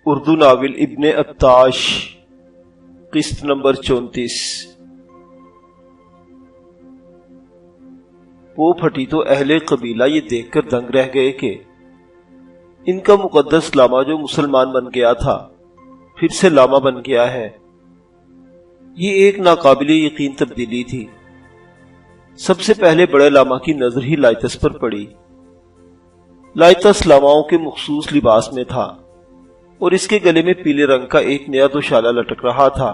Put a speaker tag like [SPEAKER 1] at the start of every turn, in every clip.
[SPEAKER 1] Urdu novel ابن Attash قسط number 34۔ وہ پھٹی تو اہل قبیلہ یہ دیکھ کر دنگ رہ گئے کہ ان کا مقدس لاما جو مسلمان بن گیا تھا پھر سے لاما بن گیا ہے۔ یہ ایک ناقابل یقین تبدیلی تھی۔ سب سے پہلے بڑے لاما کی نظر ہی لائتس پر پڑی۔ لائتس لاماؤں کے مخصوص لباس میں تھا اور اس کے گلے میں پیلے رنگ کا ایک نیا دوشالہ لٹک رہا تھا۔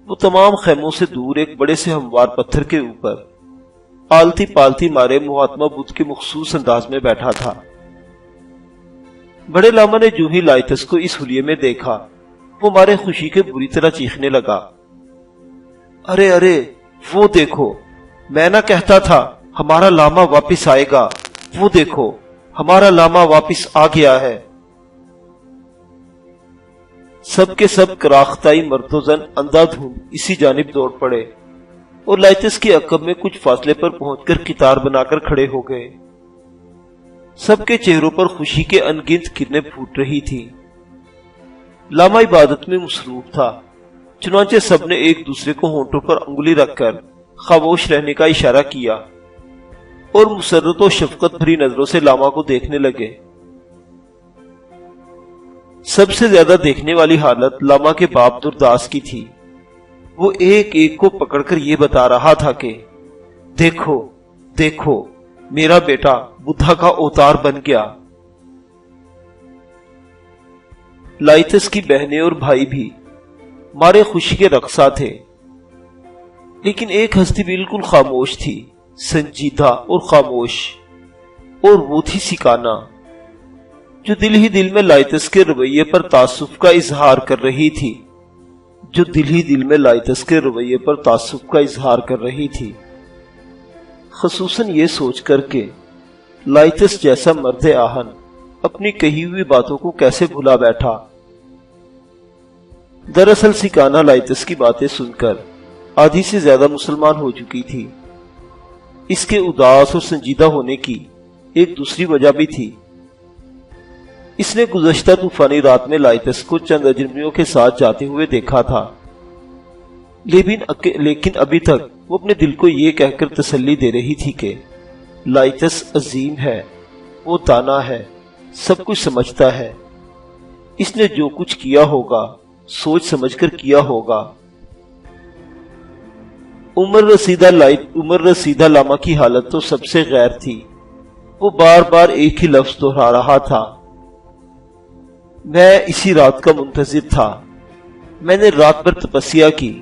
[SPEAKER 1] وہ تمام خیموں سے دور ایک بڑے سے ہموار پتھر کے اوپر آلتی پالتی مارے مہاتما بدھ کے مخصوص انداز میں بیٹھا تھا۔ بڑے لاما نے جو ہی لائتس کو اس حلیے میں دیکھا وہ مارے خوشی کے بری طرح چیخنے لگا، ارے ارے وہ دیکھو، میں نہ کہتا تھا ہمارا لاما واپس آئے گا، وہ دیکھو ہمارا لاما واپس آ گیا ہے۔ سب کے سب کراختائی مرد و زن اندھا دھند اسی جانب دوڑ پڑے اور لائتس کے عقب میں کچھ فاصلے پر پہنچ کر قطار بنا کر کھڑے ہو گئے۔ سب کے چہروں پر خوشی کے ان گنت کرنیں پھوٹ رہی تھی۔ لاما عبادت میں مصروف تھا، چنانچہ سب نے ایک دوسرے کو ہونٹوں پر انگلی رکھ کر خاموش رہنے کا اشارہ کیا اور مسرت و شفقت بھری نظروں سے لاما کو دیکھنے لگے۔ سب سے زیادہ دیکھنے والی حالت لاما کے باپ درداس کی تھی۔ وہ ایک ایک کو پکڑ کر یہ بتا رہا تھا کہ دیکھو دیکھو میرا بیٹا بدھا کا اوتار بن گیا۔ لائتس کی بہنیں اور بھائی بھی مارے خوشی کے رقصا تھے، لیکن ایک ہستی بالکل خاموش تھی، سنجیدہ اور خاموش، اور وہ تھی سکانہ، جو دل ہی دل میں لائتس کے رویے پر تعصب کا اظہار کر رہی تھی، خصوصاً یہ سوچ کر کہ لائتس جیسا مرد آہن اپنی کہی ہوئی باتوں کو کیسے بھلا بیٹھا۔ دراصل سکانہ لائتس کی باتیں سن کر آدھی سے زیادہ مسلمان ہو چکی تھی۔ اس کے اداس اور سنجیدہ ہونے کی ایک دوسری وجہ بھی تھی۔ اس نے گزشتہ طوفانی رات میں لائتس کو چند اجنبیوں کے ساتھ جاتے ہوئے دیکھا تھا، لیکن ابھی تک وہ اپنے دل کو یہ کہہ کر تسلی دے رہی تھی کہ لائتس عظیم ہے، وہ دانا ہے، سب کچھ سمجھتا ہے، اس نے جو کچھ کیا ہوگا سوچ سمجھ کر کیا ہوگا۔ عمر رسیدہ لاما کی حالت تو سب سے غیر تھی۔ وہ بار بار ایک ہی لفظ دہرا رہا تھا، میں اسی رات کا منتظر تھا، میں نے رات بھر تپسیا کی،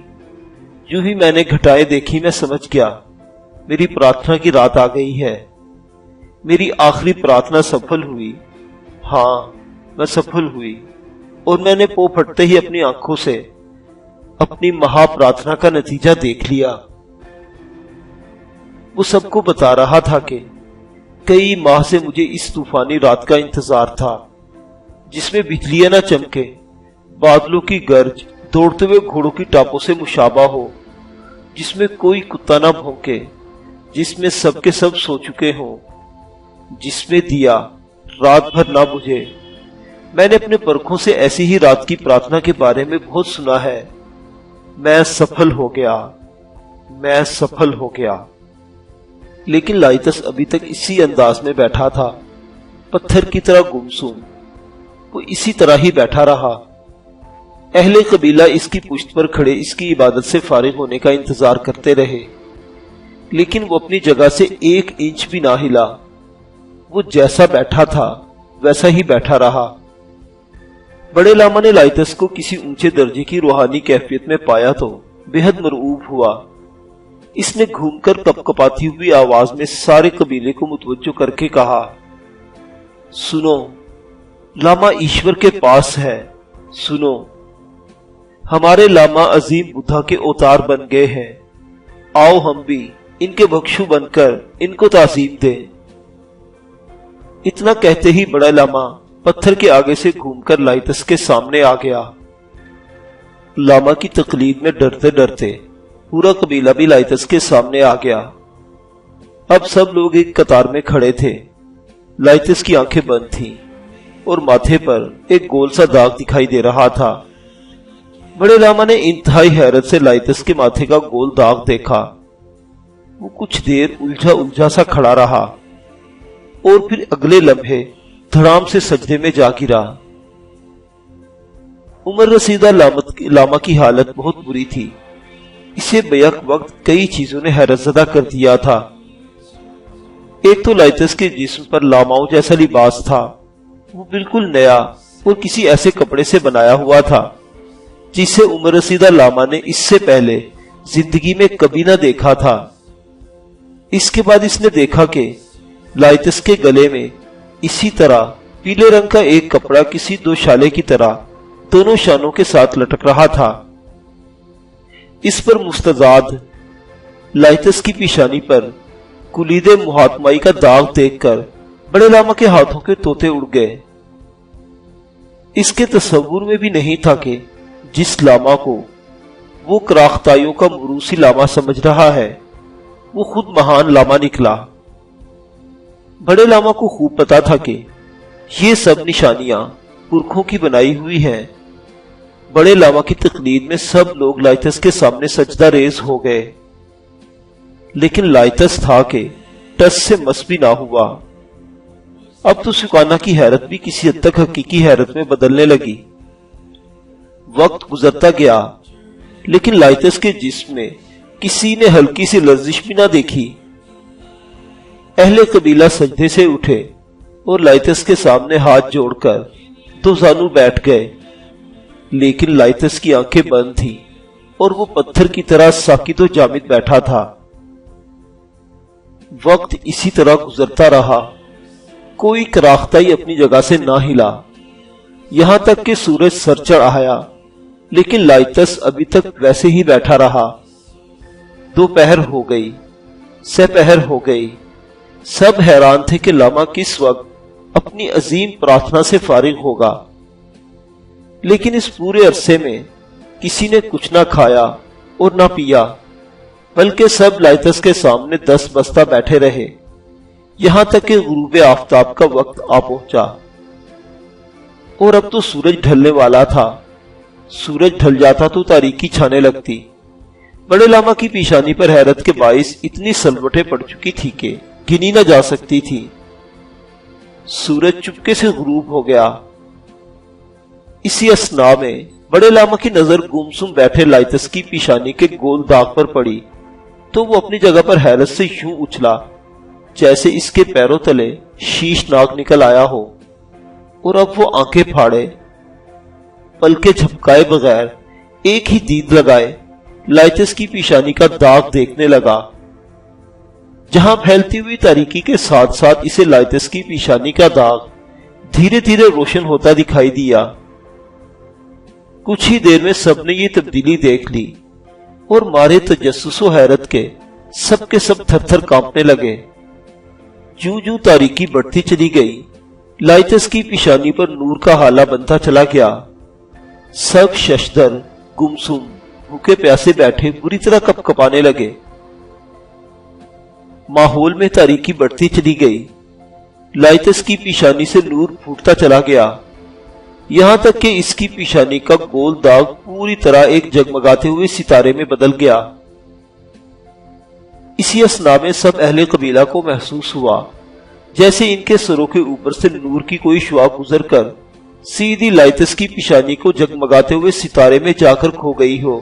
[SPEAKER 1] جو ہی میں نے گھٹائیں دیکھی میں سمجھ گیا میری پرارتھنا کی رات آ گئی ہے، میری آخری پرارتھنا سفل ہوئی، ہاں میں سفل ہوئی، اور میں نے پو پھٹتے ہی اپنی آنکھوں سے اپنی مہا پرارتھنا کا نتیجہ دیکھ لیا۔ وہ سب کو بتا رہا تھا کہ کئی ماہ سے مجھے اس طوفانی رات کا انتظار تھا، جس میں بجلیاں نہ چمکے، بادلوں کی گرج دوڑتے ہوئے گھوڑوں کی ٹاپوں سے مشابہ ہو، جس میں کوئی کتا نہ بھونکے، جس میں سب کے سب سو چکے ہوں، جس میں دیا رات بھر نہ بجھے۔ میں نے اپنے پرکھوں سے ایسی ہی رات کی پرارتھنا کے بارے میں بہت سنا ہے۔ میں سفل ہو گیا۔ لیکن لائتس ابھی تک اسی انداز میں بیٹھا تھا، پتھر کی طرح گمسم۔ وہ اسی طرح ہی بیٹھا رہا۔ اہل قبیلہ اس کی پشت پر کھڑے اس کی عبادت سے فارغ ہونے کا انتظار کرتے رہے، لیکن وہ اپنی جگہ سے ایک انچ بھی نہ ہلا۔ وہ جیسا بیٹھا تھا ویسا ہی بیٹھا رہا۔ بڑے لاما نے لائتس کو کسی اونچے درجے کی روحانی کیفیت میں پایا تو بے حد مرعوب ہوا۔ اس نے گھوم کر کپ کپاتی ہوئی آواز میں سارے قبیلے کو متوجہ کر کے کہا، سنو، لاما ایشور کے پاس ہے، سنو، ہمارے لاما عظیم بدھا کے اوتار بن گئے ہیں، آؤ ہم بھی ان کے بخشو بن کر ان کو تعظیم دیں۔ اتنا کہتے ہی بڑا لاما پتھر کے آگے سے گھوم کر لائتس کے سامنے آ گیا۔ لاما کی تقلید میں ڈرتے ڈرتے پورا قبیلہ بھی لائتس کے سامنے آ گیا۔ اب سب لوگ ایک قطار میں کھڑے تھے۔ لائتس کی آنکھیں بند تھیں، اور ماتھے پر ایک گول سا داغ دکھائی دے رہا تھا۔ بڑے لاما نے انتہائی حیرت سے لائتس کے ماتھے کا گول داغ دیکھا۔ وہ کچھ دیر الجھا الجھا سا کھڑا رہا اور پھر اگلے لمحے دھڑام سے سجدے میں جا گرا۔ عمر رسیدہ لاما کی حالت بہت بری تھی۔ اسے بیک وقت کئی چیزوں نے حیرت زدہ کر دیا تھا۔ ایک تو لائتس کے جسم پر لاماؤں جیسا لباس تھا۔ وہ بالکل نیا اور کسی ایسے کپڑے سے بنایا ہوا تھا جسے عمر رسیدہ لاما نے اس سے پہلے زندگی میں کبھی نہ دیکھا تھا۔ اس کے بعد اس نے دیکھا کہ لائتس کے گلے میں اسی طرح پیلے رنگ کا ایک کپڑا کسی دو شالے کی طرح دونوں شانوں کے ساتھ لٹک رہا تھا۔ اس پر مستضاد لائتس کی پیشانی پر کلید محاتمائی کا داغ دیکھ کر بڑے لاما کے ہاتھوں کے طوطے اڑ گئے۔ اس کے تصور میں بھی نہیں تھا کہ جس لاما کو وہ کراختائیوں کا مروسی لاما سمجھ رہا ہے وہ خود مہان لاما نکلا۔ بڑے لاما کو خوب پتا تھا کہ یہ سب نشانیاں پرکھوں کی بنائی ہوئی ہیں۔ بڑے لاما کی تقلید میں سب لوگ لائتس کے سامنے سجدہ ریز ہو گئے، لیکن لائتس تھا کہ ٹس سے مس بھی نہ ہوا۔ اب تو سکانہ کی حیرت بھی کسی حد تک حقیقی حیرت میں بدلنے لگی۔ وقت گزرتا گیا لیکن لائتس کے جسم میں کسی نے ہلکی سی لرزش بھی نہ دیکھی۔ اہل قبیلہ سجدے سے اٹھے اور لائتس کے سامنے ہاتھ جوڑ کر دو زانو بیٹھ گئے، لیکن لائتس کی آنکھیں بند تھیں اور وہ پتھر کی طرح ساکت و جامد بیٹھا تھا۔ وقت اسی طرح گزرتا رہا، کوئی کراختائی اپنی جگہ سے نہ ہلا، یہاں تک کہ سورج سر چڑھ آیا، لیکن لائتس ابھی تک ویسے ہی بیٹھا رہا۔ دوپہر ہو گئی، سپہر ہو گئی، سب حیران تھے کہ لاما کس وقت اپنی عظیم پرارتھنا سے فارغ ہوگا، لیکن اس پورے عرصے میں کسی نے کچھ نہ کھایا اور نہ پیا، بلکہ سب لائتس کے سامنے دس بستہ بیٹھے رہے، یہاں تک کہ غروب آفتاب کا وقت آ پہنچا۔ اور اب تو سورج ڈھلنے والا تھا۔ سورج ڈھل جاتا تو تاریکی چھانے لگتی۔ بڑے لاما کی پیشانی پر حیرت کے باعث اتنی سلوٹیں پڑ چکی تھی کہ گنی نہ جا سکتی تھی۔ سورج چپکے سے غروب ہو گیا۔ اسی اثناء میں بڑے لاما کی نظر گمسم بیٹھے لائتس کی پیشانی کے گول داغ پر پڑی تو وہ اپنی جگہ پر حیرت سے یوں اچھلا جیسے اس کے پیروں تلے شیش ناگ نکل آیا ہو، اور اب وہ آنکھیں پھاڑے، پلکیں جھپکائے بغیر ایک ہی دید لگائے لائتس کی پیشانی کا داغ دیکھنے لگا۔ جہاں پھیلتی ہوئی تاریکی کے ساتھ ساتھ اسے لائتس کی پیشانی کا داغ دھیرے دھیرے روشن ہوتا دکھائی دیا۔ کچھ ہی دیر میں سب نے یہ تبدیلی دیکھ لی اور مارے تجسس و حیرت کے سب تھر تھر کانپنے لگے۔ جوں جوں تاریکی بڑھتی چلی گئی، لائتس کی پیشانی پر نور کا حالہ بنتا چلا گیا۔ سب ششدر، گمسم، بھوکے پیاسے بیٹھے بری طرح کپ کپانے لگے۔ ماحول میں تاریکی بڑھتی چلی گئی، لائتس کی پیشانی سے نور پھوٹتا چلا گیا، یہاں تک کہ اس کی پیشانی کا گول داغ پوری طرح ایک جگمگاتے ہوئے ستارے میں بدل گیا۔ اسی اثناء میں سب اہل قبیلہ کو محسوس ہوا جیسے ان کے سروں کے اوپر سے نور کی کوئی شعاع گزر کر سیدھی لائتس کی پیشانی کو جگمگاتے ہوئے ستارے میں جا کر کھو گئی ہو۔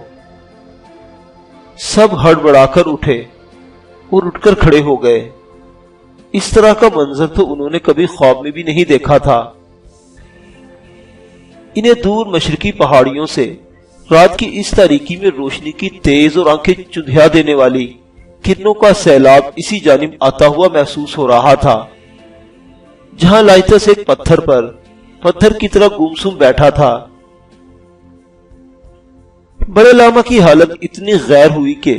[SPEAKER 1] سب ہڑبڑا کر اٹھے اور اٹھ کر کھڑے ہو گئے۔ اس طرح کا منظر تو انہوں نے کبھی خواب میں بھی نہیں دیکھا تھا۔ انہیں دور مشرقی پہاڑیوں سے رات کی اس تاریکی میں روشنی کی تیز اور آنکھیں چندھیا دینے والی کرنوں کا سیلاب اسی جانب آتا ہوا محسوس ہو رہا تھا۔ جہاں لائتس ایک پتھر کی طرح گمسم بیٹھا تھا، بڑے لاما کی حالت اتنی غیر ہوئی کہ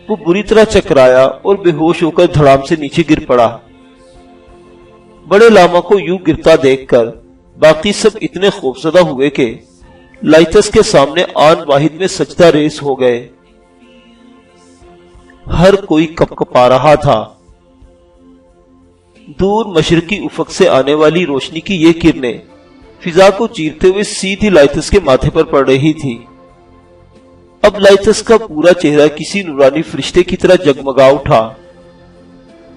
[SPEAKER 1] وہ بری طرح چکرایا اور بے ہوش ہو کر دھڑام سے نیچے گر پڑا۔ بڑے لاما کو یوں گرتا دیکھ کر باقی سب اتنے خوفزدہ ہوئے کہ لائتس کے سامنے آن واحد میں سجدہ ریز ہو گئے۔ ہر کوئی کپ کپا رہا تھا۔ دور مشرقی افق سے آنے والی روشنی کی یہ کرنیں فضا کو چیرتے ہوئے سیدھی لائتس کے ماتھے پر پڑ رہی تھی۔ اب لائتس کا پورا چہرہ کسی نورانی فرشتے کی طرح جگمگا اٹھا،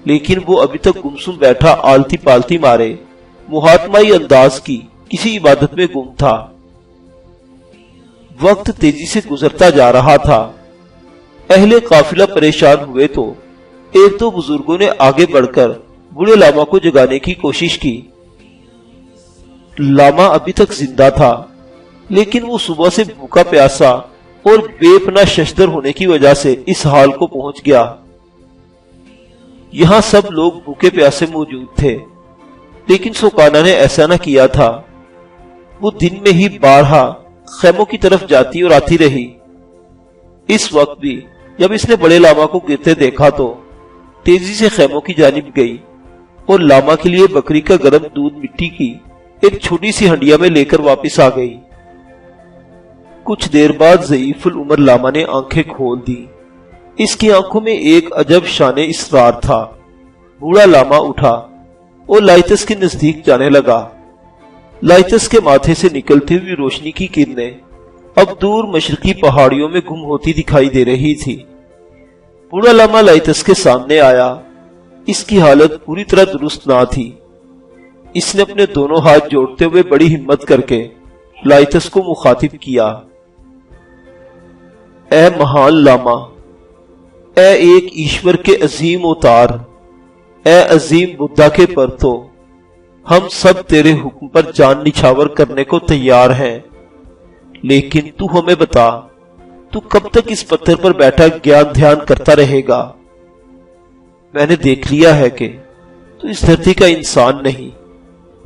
[SPEAKER 1] لیکن وہ ابھی تک گمسم بیٹھا آلتی پالتی مارے محاتمائی انداز کی کسی عبادت میں گم تھا۔ وقت تیزی سے گزرتا جا رہا تھا۔ اہل قافلہ پریشان ہوئے تو ایک دو بزرگوں نے آگے بڑھ کر بوڑھے لاما کو جگانے کی کوشش کی۔ لاما ابھی تک زندہ تھا، لیکن وہ صبح سے بھوکا پیاسا اور بے پناہ ششدر ہونے کی وجہ سے اس حال کو پہنچ گیا۔ یہاں سب لوگ بھوکے پیاسے موجود تھے، لیکن سوکانا نے ایسا نہ کیا تھا۔ وہ دن میں ہی بارہا خیموں کی طرف جاتی اور آتی رہی۔ اس وقت بھی جب اس نے بڑے لاما کو گرتے دیکھا تو تیزی سے خیموں کی جانب گئی اور لاما کے لیے بکری کا گرم دودھ مٹی کی ایک چھوٹی سی ہنڈیا میں لے کر واپس آ گئی۔ کچھ دیر بعد ضعیف العمر لاما نے آنکھیں کھول دی۔ اس کی آنکھوں میں ایک عجب شان اسرار تھا۔ بوڑھا لاما اٹھا اور لائتس کے نزدیک جانے لگا۔ لائتس کے ماتھے سے نکلتی ہوئی روشنی کی کرنیں اب دور مشرقی پہاڑیوں میں گم ہوتی دکھائی دے رہی تھی۔ بوڑھا لاما لائتس کے سامنے آیا۔ اس کی حالت پوری طرح درست نہ تھی۔ اس نے اپنے دونوں ہاتھ جوڑتے ہوئے بڑی ہمت کر کے لائتس کو مخاطب کیا۔ اے مہان لاما، اے ایک ایشور کے عظیم اوتار، اے عظیم بدھا کے پرتو، ہم سب تیرے حکم پر جان نچھاور کرنے کو تیار ہیں، لیکن تو ہمیں بتا، تو کب تک اس پتھر پر بیٹھا گیان دھیان کرتا رہے گا؟ میں نے دیکھ لیا ہے کہ تو اس دھرتی کا انسان نہیں،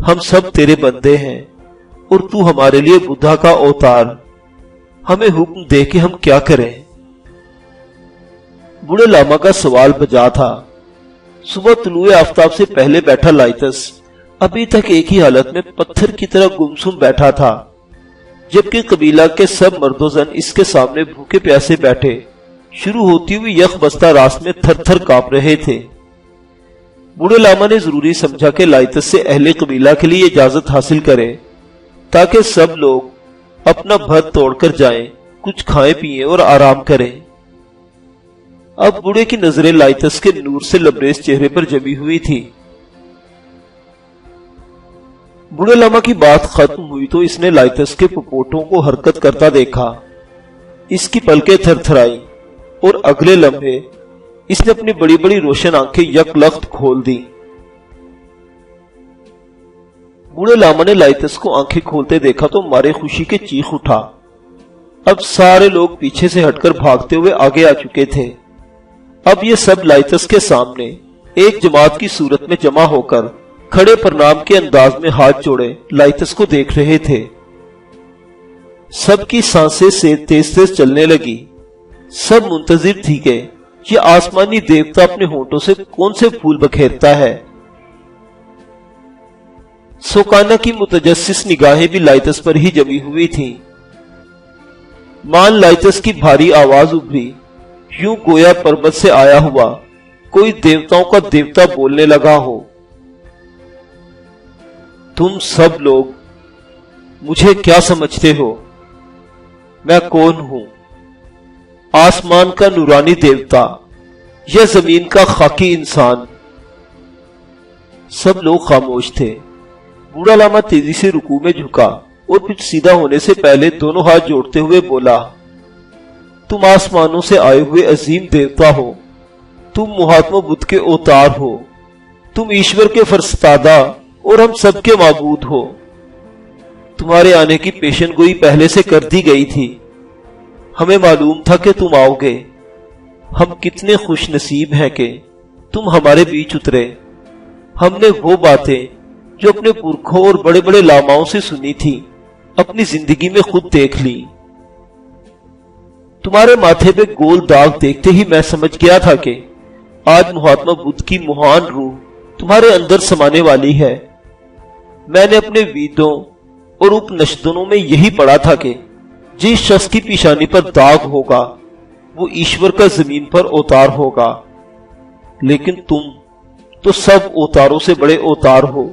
[SPEAKER 1] ہم سب تیرے بندے ہیں اور تو ہمارے لیے بدھا کا اوتار، ہمیں حکم دے کہ ہم کیا کریں؟ بوڑھے لاما کا سوال بجا تھا۔ صبح طلوع آفتاب سے پہلے بیٹھا لائتس ابھی تک ایک ہی حالت میں پتھر کی طرح گمسم بیٹھا تھا، جبکہ قبیلہ کے سب مرد و زن اس کے سامنے بھوکے پیاسے بیٹھے شروع ہوتی ہوئی یک بستہ راست میں تھر تھر کانپ رہے تھے۔ بوڑھے لاما نے ضروری سمجھا کہ لائتس سے اہل قبیلہ کے لیے اجازت حاصل کرے تاکہ سب لوگ اپنا بھر توڑ کر جائیں، کچھ کھائیں پیئیں اور آرام کریں۔ اب بوڑھے کی نظریں لائتس کے نور سے لبریز چہرے پر جمی ہوئی تھی۔ بوڑھے لاما کی بات ختم ہوئی تو اس نے لائتس کے پپوٹوں کو حرکت کرتا دیکھا۔ اس کی پلکیں تھر تھرائی اور اگلے لمحے اس نے اپنی بڑی بڑی روشن آنکھیں یک لخت کھول دی۔ بوڑھے لاما نے لائتس کو آنکھیں کھولتے دیکھا تو مارے خوشی کے چیخ اٹھا۔ اب سارے لوگ پیچھے سے ہٹ کر بھاگتے ہوئے آگے آ چکے تھے۔ اب یہ سب لائتس کے سامنے ایک جماعت کی صورت میں جمع ہو کر کھڑے پرنام کے انداز میں ہاتھ جوڑے لائتس کو دیکھ رہے تھے۔ سب کی سانسیں سے تیز تیز چلنے لگی۔ سب منتظر تھی کہ یہ آسمانی دیوتا اپنے ہونٹوں سے کون سے پھول بکھیرتا ہے۔ سوکانا کی متجسس نگاہیں بھی لائتس پر ہی جمی ہوئی تھیں۔ مان لائتس کی بھاری آواز ابھری، یوں گویا پربت سے آیا ہوا کوئی دیوتاؤں کا دیوتا بولنے لگا ہو۔ تم سب لوگ مجھے کیا سمجھتے ہو؟ میں کون ہوں؟ آسمان کا نورانی دیوتا یا زمین کا خاکی انسان؟ سب لوگ خاموش تھے۔ بوڑھا لاما تیزی سے رکوع میں جھکا اور پھر سیدھا ہونے سے پہلے دونوں ہاتھ جوڑتے ہوئے بولا، تم آسمانوں سے آئے ہوئے عظیم دیوتا ہو، تم مہاتما بدھ کے اوتار ہو، تم ایشور کے فرستادہ اور ہم سب کے معبود ہو۔ تمہارے آنے کی پیشن گوئی پہلے سے کر دی گئی تھی، ہمیں معلوم تھا کہ تم آؤ گے۔ ہم کتنے خوش نصیب ہیں کہ تم ہمارے بیچ اترے۔ ہم نے وہ باتیں جو اپنے پرکھوں اور بڑے بڑے لاماؤں سے سنی تھی اپنی زندگی میں خود دیکھ لی۔ تمہارے ماتھے پہ گول داغ دیکھتے ہی میں سمجھ گیا تھا کہ آج مہاتما بدھ کی مہان روح تمہارے اندر سمانے والی ہے۔ میں نے اپنے ویدوں اور اپنشدوں میں یہی پڑھا تھا کہ جس شخص کی پیشانی پر داغ ہوگا وہ ایشور کا زمین پر اوتار ہوگا، لیکن تم تو سب اوتاروں سے بڑے اوتار ہو۔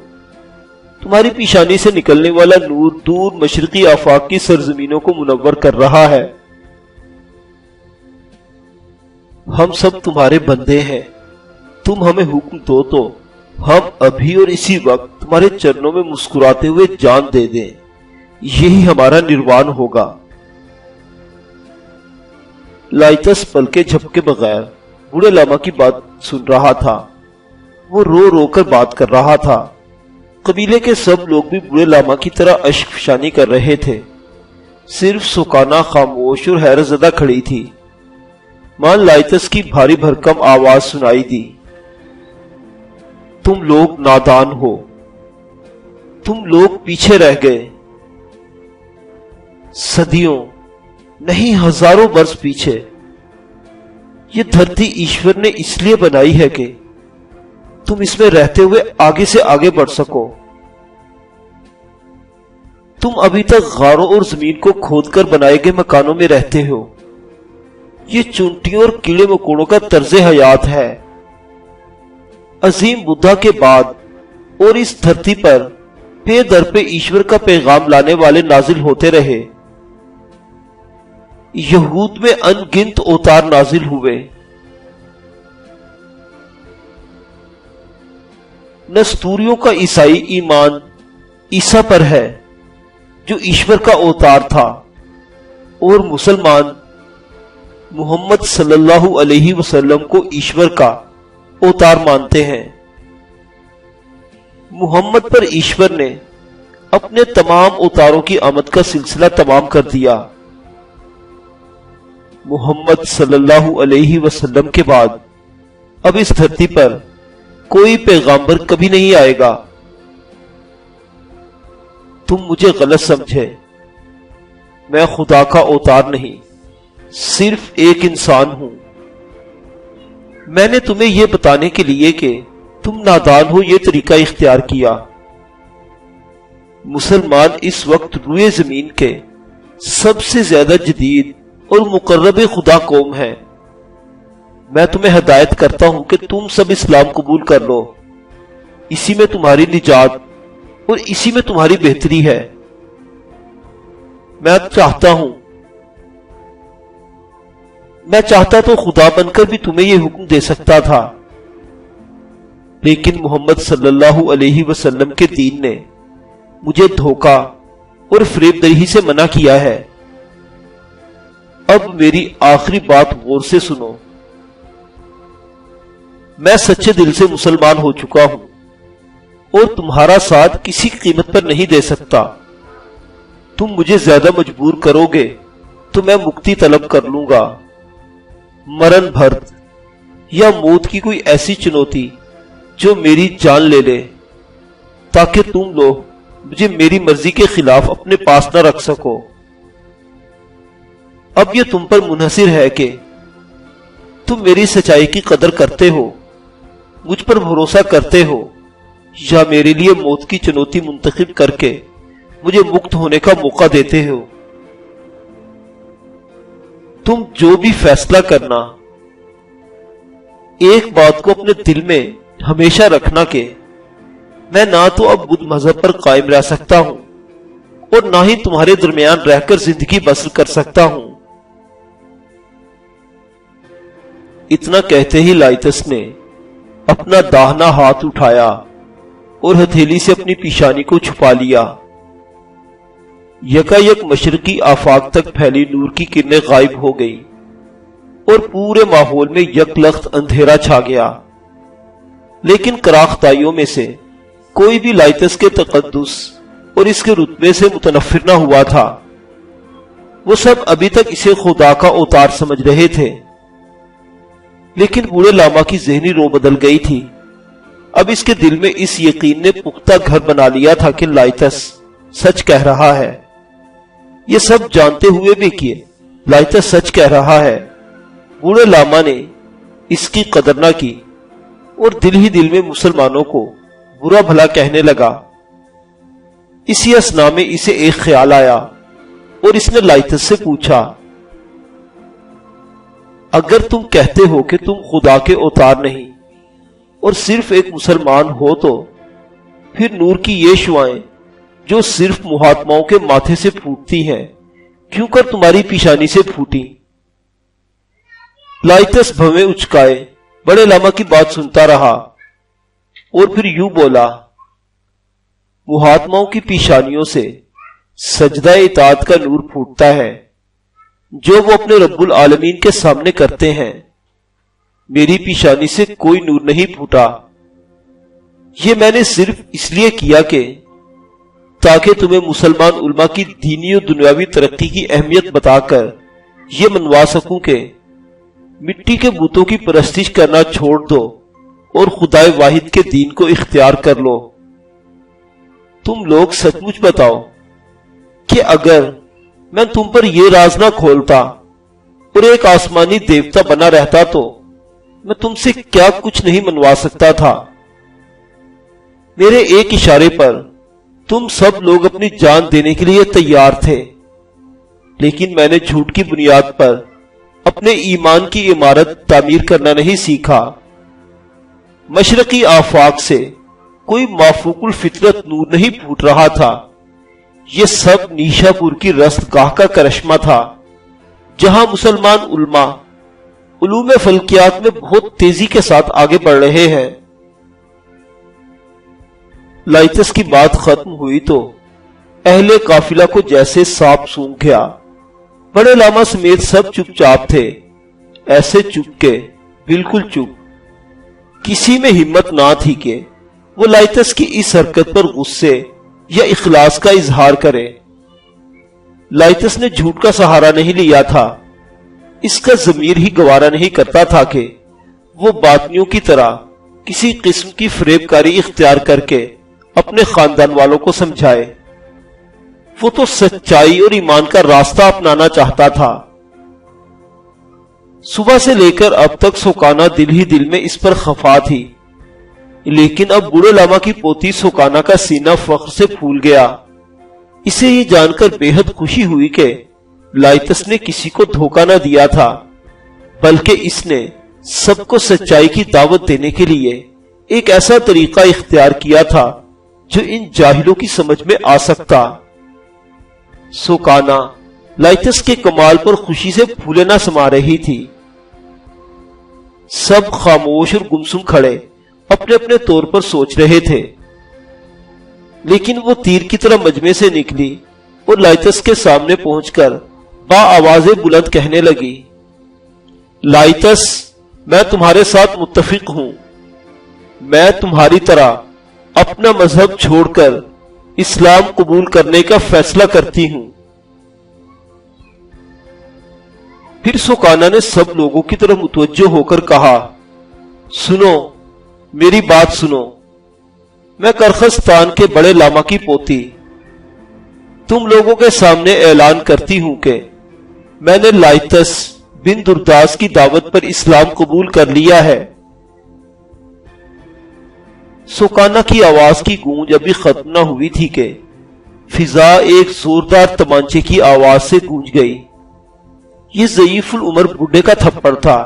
[SPEAKER 1] تمہاری پیشانی سے نکلنے والا نور دور مشرقی آفاق کی سرزمینوں کو منور کر رہا ہے۔ ہم سب تمہارے بندے ہیں، تم ہمیں حکم دو تو ہم ابھی اور اسی وقت تمہارے چرنوں میں مسکراتے ہوئے جان دے دیں، یہی ہمارا نروان ہوگا۔ لائتس پلکے جھپکے بغیر بوڑھے لاما کی بات سن رہا تھا۔ وہ رو رو کر بات کر رہا تھا۔ قبیلے کے سب لوگ بھی بوڑھے لاما کی طرح اشک فشانی کر رہے تھے۔ صرف سکانہ خاموش اور حیرت زدہ کھڑی تھی۔ ماں لائتس کی بھاری بھرکم آواز سنائی دی، تم لوگ نادان ہو، تم لوگ پیچھے رہ گئے، صدیوں نہیں ہزاروں برس پیچھے۔ یہ دھرتی ایشور نے اس لیے بنائی ہے کہ تم اس میں رہتے ہوئے آگے سے آگے بڑھ سکو۔ تم ابھی تک غاروں اور زمین کو کھود کر بنائے گئے مکانوں میں رہتے ہو۔ یہ چونٹیوں اور کیڑے مکوڑوں کا طرز حیات ہے۔ عظیم بدھا کے بعد اور اس دھرتی پر پے در پہ ایشور کا پیغام لانے والے نازل ہوتے رہے۔ یہود میں ان گنت اوتار نازل ہوئے۔ نستوریوں کا عیسائی ایمان عیسیٰ پر ہے جو ایشور کا اوتار تھا، اور مسلمان محمد صلی اللہ علیہ وسلم کو ایشور کا اوتار مانتے ہیں۔ محمد پر ایشور نے اپنے تمام اوتاروں کی آمد کا سلسلہ تمام کر دیا۔ محمد صلی اللہ علیہ وسلم کے بعد اب اس دھرتی پر کوئی پیغامبر کبھی نہیں آئے گا۔ تم مجھے غلط سمجھے، میں خدا کا اوتار نہیں، صرف ایک انسان ہوں۔ میں نے تمہیں یہ بتانے کے لیے کہ تم نادان ہو یہ طریقہ اختیار کیا۔ مسلمان اس وقت روئے زمین کے سب سے زیادہ جدید اور مقرب خدا قوم ہے۔ میں تمہیں ہدایت کرتا ہوں کہ تم سب اسلام قبول کر لو، اسی میں تمہاری نجات اور اسی میں تمہاری بہتری ہے۔ میں چاہتا تو خدا بن کر بھی تمہیں یہ حکم دے سکتا تھا، لیکن محمد صلی اللہ علیہ وسلم کے دین نے مجھے دھوکہ اور فریب دہی سے منع کیا ہے۔ اب میری آخری بات غور سے سنو۔ میں سچے دل سے مسلمان ہو چکا ہوں اور تمہارا ساتھ کسی قیمت پر نہیں دے سکتا۔ تم مجھے زیادہ مجبور کرو گے تو میں مکتی طلب کر لوں گا، مرن بھرت یا موت کی کوئی ایسی چنوتی جو میری جان لے لے، تاکہ تم لوگ مجھے میری مرضی کے خلاف اپنے پاس نہ رکھ سکو۔ اب یہ تم پر منحصر ہے کہ تم میری سچائی کی قدر کرتے ہو، مجھ پر بھروسہ کرتے ہو، یا میرے لیے موت کی چنوتی منتخب کر کے مجھے مکت ہونے کا موقع دیتے ہو۔ تم جو بھی فیصلہ کرنا، ایک بات کو اپنے دل میں ہمیشہ رکھنا کہ میں نہ تو اب بدھ مذہب پر قائم رہ سکتا ہوں اور نہ ہی تمہارے درمیان رہ کر زندگی بسر کر سکتا ہوں۔ اتنا کہتے ہی لائتس نے اپنا داہنا ہاتھ اٹھایا اور ہتھیلی سے اپنی پیشانی کو چھپا لیا۔ یکا یک مشرقی آفاق تک پھیلی نور کی کرنیں غائب ہو گئی اور پورے ماحول میں یک لخت اندھیرا چھا گیا، لیکن کراختائیوں میں سے کوئی بھی لائتس کے تقدس اور اس کے رتبے سے متنفر نہ ہوا تھا۔ وہ سب ابھی تک اسے خدا کا اوتار سمجھ رہے تھے، لیکن بوڑھے لاما کی ذہنی رو بدل گئی تھی۔ اب اس کے دل میں اس یقین نے پختہ گھر بنا لیا تھا کہ لائتس سچ کہہ رہا ہے۔ یہ سب جانتے ہوئے بھی کہ لائتس سچ کہہ رہا ہے، بوڑھے لاما نے اس کی قدر نہ کی اور دل ہی دل میں مسلمانوں کو برا بھلا کہنے لگا۔ اسی اثنا میں اسے ایک خیال آیا اور اس نے لائتس سے پوچھا، اگر تم کہتے ہو کہ تم خدا کے اوتار نہیں اور صرف ایک مسلمان ہو تو پھر نور کی یہ شعائیں جو صرف مہاتماؤں کے ماتھے سے پھوٹتی ہیں کیوں کر تمہاری پیشانی سے پھوٹی؟ لائتس بھویں اچکائے بڑے لاما کی بات سنتا رہا اور پھر یوں بولا، مہاتماؤں کی پیشانیوں سے سجدہ اطاعت کا نور پھوٹتا ہے جو وہ اپنے رب العالمین کے سامنے کرتے ہیں، میری پیشانی سے کوئی نور نہیں پھوٹا۔ یہ میں نے صرف اس لیے کیا کہ تاکہ تمہیں مسلمان علماء کی دینی و دنیاوی ترقی کی اہمیت بتا کر یہ منوا سکوں کہ مٹی کے بتوں کی پرستش کرنا چھوڑ دو اور خدائے واحد کے دین کو اختیار کر لو۔ تم لوگ سچ مچ بتاؤ کہ اگر میں تم پر یہ راز نہ کھولتا اور ایک آسمانی دیوتا بنا رہتا تو میں تم سے کیا کچھ نہیں منوا سکتا تھا۔ میرے ایک اشارے پر تم سب لوگ اپنی جان دینے کے لیے تیار تھے، لیکن میں نے جھوٹ کی بنیاد پر اپنے ایمان کی عمارت تعمیر کرنا نہیں سیکھا۔ مشرقی آفاق سے کوئی مافوق الفطرت نور نہیں پھوٹ رہا تھا، یہ سب نیشا پور کی رست گاہ کا کرشمہ تھا جہاں مسلمان علماء علوم فلکیات میں بہت تیزی کے ساتھ آگے بڑھ رہے ہیں۔ لائتس کی بات ختم ہوئی تو اہل قافلہ کو جیسے سانپ سونگھ گیا۔ بڑے لاما سمیت سب چپ چاپ تھے، ایسے چپ کے بالکل چپ۔ کسی میں ہمت نہ تھی کہ وہ لائتس کی اس حرکت پر غصے یا اخلاص کا اظہار کرے۔ لائتس نے جھوٹ کا سہارا نہیں لیا تھا، اس کا ضمیر ہی گوارا نہیں کرتا تھا کہ وہ باطنیوں کی طرح کسی قسم کی فریب کاری اختیار کر کے اپنے خاندان والوں کو سمجھائے۔ وہ تو سچائی اور ایمان کا راستہ اپنانا چاہتا تھا۔ صبح سے لے کر اب تک سوکانا دل ہی دل میں اس پر خفا تھی، لیکن اب بوڑھے لاما کی پوتی سوکانا کا سینہ فخر سے پھول گیا۔ اسے یہ جان کر بے حد خوشی ہوئی کہ لائتس نے کسی کو دھوکہ نہ دیا تھا، بلکہ اس نے سب کو سچائی کی دعوت دینے کے لیے ایک ایسا طریقہ اختیار کیا تھا جو ان جاہلوں کی سمجھ میں آ سکتا۔ سوکانا لائتس کے کمال پر خوشی سے پھولے نہ سما رہی تھی۔ سب خاموش اور گمسم کھڑے اپنے اپنے طور پر سوچ رہے تھے، لیکن وہ تیر کی طرح مجمع سے نکلی اور لائتس کے سامنے پہنچ کر با آوازیں بلند کہنے لگی، لائتس، میں تمہارے ساتھ متفق ہوں۔ میں تمہاری طرح اپنا مذہب چھوڑ کر اسلام قبول کرنے کا فیصلہ کرتی ہوں۔ پھر سوکانا نے سب لوگوں کی طرف متوجہ ہو کر کہا، سنو، میری بات سنو، میں کرخستان کے بڑے لاما کی پوتی تم لوگوں کے سامنے اعلان کرتی ہوں کہ میں نے لائتس بن درداس کی دعوت پر اسلام قبول کر لیا ہے۔ سوکانا کی آواز کی گونج ابھی ختم نہ ہوئی تھی کہ فضا ایک زوردار تمانچے کی آواز سے گونج گئی۔ یہ ضعیف العمر بڈھے کا تھپڑ تھا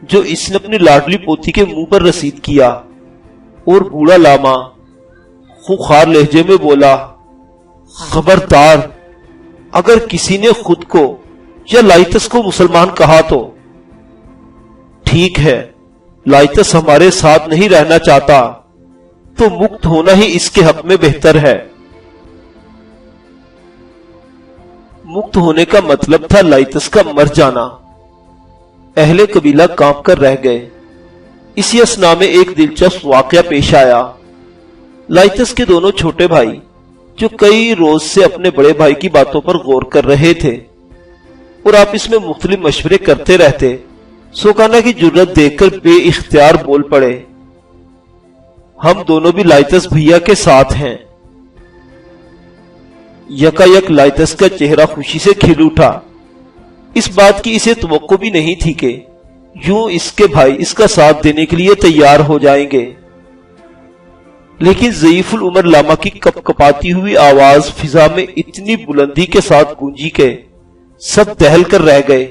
[SPEAKER 1] جو اس نے اپنی لاڈلی پوتی کے منہ پر رسید کیا، اور بوڑھا لاما خوخار لہجے میں بولا، خبردار، اگر کسی نے خود کو یا لائتس کو مسلمان کہا تو ٹھیک ہے، لائتس ہمارے ساتھ نہیں رہنا چاہتا تو مکت ہونا ہی اس کے حق میں بہتر ہے۔ مکت ہونے کا مطلب تھا لائتس کا مر جانا۔ اہل قبیلہ کانپ کر رہ گئے۔ اسی اثنا میں ایک دلچسپ واقعہ پیش آیا۔ لائتس کے دونوں چھوٹے بھائی جو کئی روز سے اپنے بڑے بھائی کی باتوں پر غور کر رہے تھے اور آپس میں مختلف مشورے کرتے رہتے، سوکانا کی جرت دیکھ کر بے اختیار بول پڑے، ہم دونوں بھی لائتس بھیا کے ساتھ ہیں۔ یکا یک لائتس کا چہرہ خوشی سے کھل اٹھا۔ اس بات کی اسے توقع بھی نہیں تھی کہ یوں اس کے بھائی اس کا ساتھ دینے کے لیے تیار ہو جائیں گے، لیکن ضعیف العمر لاما کی کپ کپاتی ہوئی آواز فضا میں اتنی بلندی کے ساتھ گونجی کہ سب دہل کر رہ گئے۔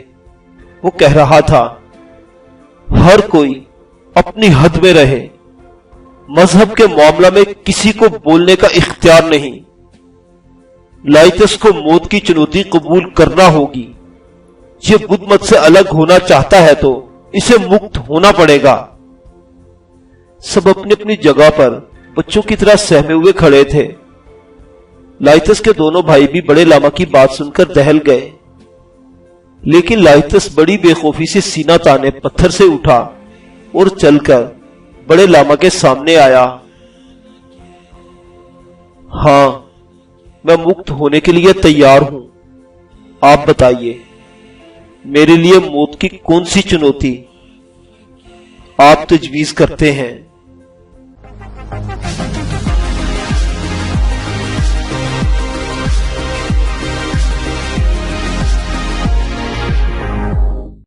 [SPEAKER 1] وہ کہہ رہا تھا، ہر کوئی اپنی حد میں رہے، مذہب کے معاملہ میں کسی کو بولنے کا اختیار نہیں۔ لائتس کو موت کی چنوتی قبول کرنا ہوگی۔ یہ بدھ مت سے الگ ہونا چاہتا ہے تو اسے مکت ہونا پڑے گا۔ سب اپنی اپنی جگہ پر بچوں کی طرح سہمے ہوئے کھڑے تھے۔ لائتس کے دونوں بھائی بھی بڑے لاما کی بات سن کر دہل گئے، لیکن لائتس بڑی بے خوفی سے سینہ تانے پتھر سے اٹھا اور چل کر بڑے لاما کے سامنے آیا۔ ہاں، میں مکت ہونے کے لیے تیار ہوں۔ آپ بتائیے، میرے لیے موت کی کون سی چنوتی آپ تجویز کرتے ہیں؟